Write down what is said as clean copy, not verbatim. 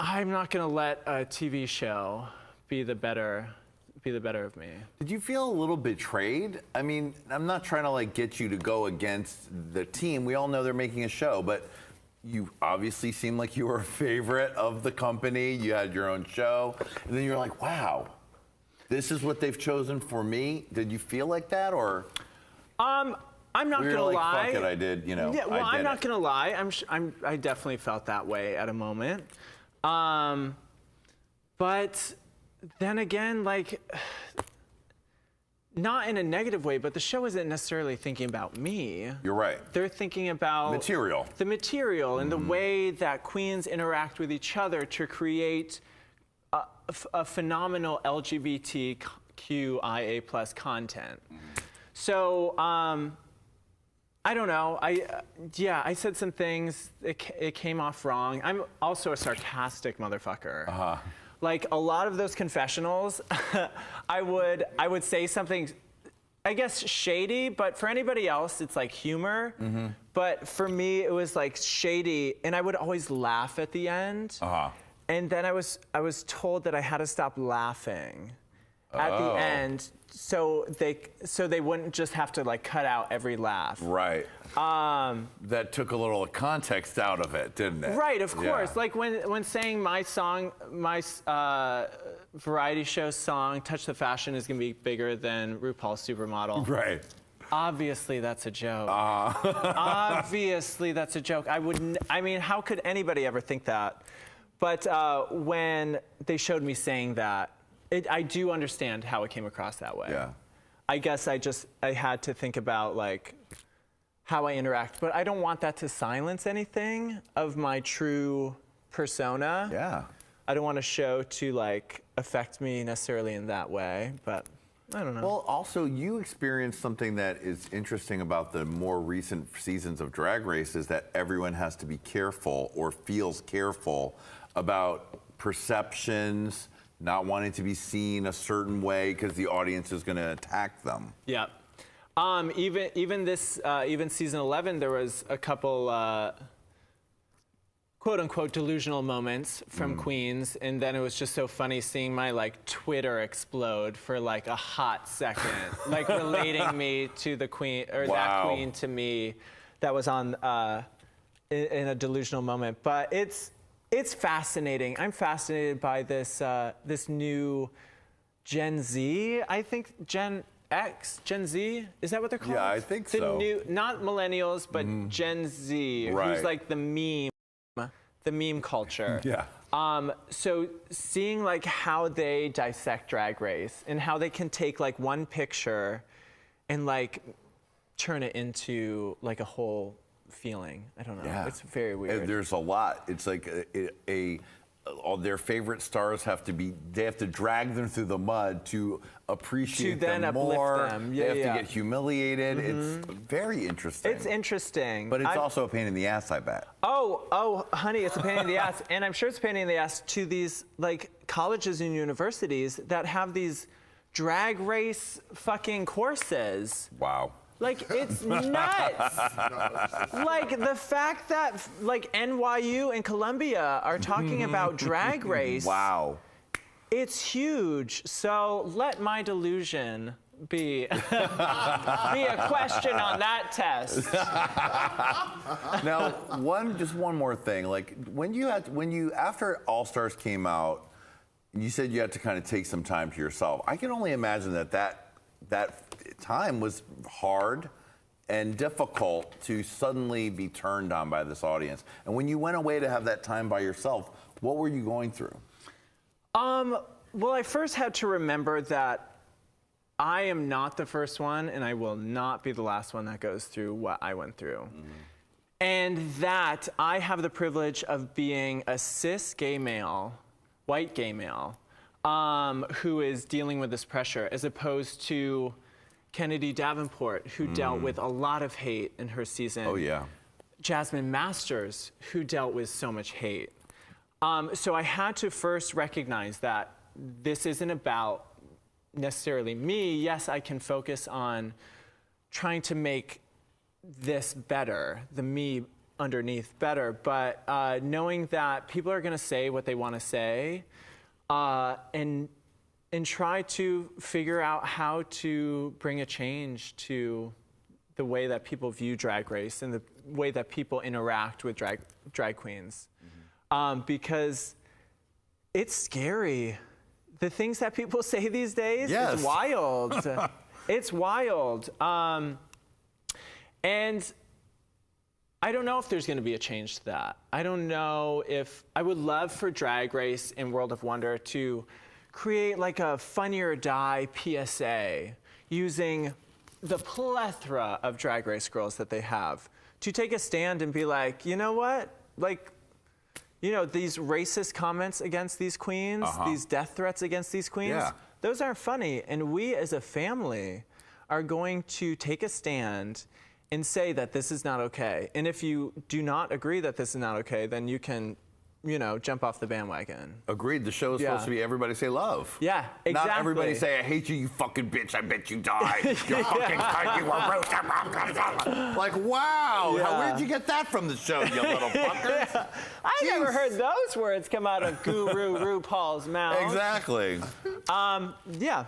I'm not gonna let a TV show be the better of me. Did you feel a little betrayed? I mean, I'm not trying to like get you to go against the team. We all know they're making a show, but you obviously seem like you were a favorite of the company. You had your own show, and then you're like, wow, this is what they've chosen for me. Did you feel like that, or? I'm not gonna like, lie. Fuck it, I did. You know. Yeah, well, I'm not gonna lie. I definitely felt that way at a moment. But then again, like, not in a negative way, but the show isn't necessarily thinking about me. You're right. They're thinking about material. The material and the way that queens interact with each other to create a phenomenal LGBTQIA+ content. So, I don't know. Yeah, I said some things. It came off wrong. I'm also a sarcastic motherfucker. Like a lot of those confessionals, I would say something, I guess shady, but for anybody else, it's like humor. But for me, it was like shady, and I would always laugh at the end. And then I was told that I had to stop laughing at the end, so they wouldn't just have to like cut out every laugh. Right. That took a little context out of it, didn't it? Right, of course. Like when saying my song, my variety show song, Touch the Fashion, is gonna be bigger than RuPaul's Supermodel. Right. Obviously, that's a joke. Obviously, that's a joke. I mean, how could anybody ever think that? But when they showed me saying that, I do understand how it came across that way. Yeah. I guess I had to think about like how I interact, but I don't want that to silence anything of my true persona. Yeah. I don't want a show to like affect me necessarily in that way, but I don't know. Well, also you experienced something that is interesting about the more recent seasons of Drag Race is that everyone has to be careful or feels careful about perceptions, not wanting to be seen a certain way because the audience is going to attack them. Yeah. Even season 11, there was a couple quote unquote delusional moments from queens, and then it was just so funny seeing my like Twitter explode for like a hot second, like relating me to the queen or that queen to me that was on in a delusional moment. But it's fascinating. I'm fascinated by this this new Gen Z. I think Gen Z, is that what they're called? Yeah, I think so. The new, not millennials, but Gen Z, who's like the meme culture. Yeah. So seeing like how they dissect Drag Race and how they can take like one picture and like turn it into like a whole feeling. I don't know. Yeah. It's very weird. There's a lot. It's like all their favorite stars they have to drag them through the mud to appreciate them more. Them. Yeah, they have to get humiliated. It's very interesting. It's interesting. But it's also a pain in the ass, I bet. Oh, honey, it's a pain in the ass. And I'm sure it's a pain in the ass to these like colleges and universities that have these Drag Race fucking courses. Wow. Like, it's nuts. Like, the fact that, like, NYU and Columbia are talking about Drag Race. Wow. It's huge. So let my delusion be a question on that test. Now, just one more thing. Like, after All Stars came out, you said you had to kind of take some time to yourself. I can only imagine that time was hard and difficult to suddenly be turned on by this audience. And when you went away to have that time by yourself, what were you going through? Well, I first had to remember that I am not the first one, and I will not be the last one that goes through what I went through. And that I have the privilege of being a cis gay male, white gay male, who is dealing with this pressure, as opposed to Kennedy Davenport, who dealt with a lot of hate in her season. Oh, yeah. Jasmine Masters, who dealt with so much hate. So I had to first recognize that this isn't about necessarily me. Yes, I can focus on trying to make this better, the me underneath better. But knowing that people are going to say what they want to say, and try to figure out how to bring a change to the way that people view Drag Race and the way that people interact with drag queens. Because it's scary. The things that people say these days, it's wild. It's wild. And I don't know if there's going to be a change to that. I don't know if, I would love for Drag Race and World of Wonder to create like a Funny or Die PSA using the plethora of Drag Race girls that they have to take a stand and be like, you know what? Like, you know, these racist comments against these queens, these death threats against these queens, those aren't funny. And we as a family are going to take a stand and say that this is not okay. And if you do not agree that this is not okay, then you can, you know, jump off the bandwagon. Agreed. The show is supposed to be everybody say love. Yeah, exactly. Not everybody say, I hate you, you fucking bitch, I bet you die. You fucking cunt, you were like, wow, where'd you get that from the show, you little fuckers? I never heard those words come out of Guru RuPaul's mouth. Exactly. Yeah,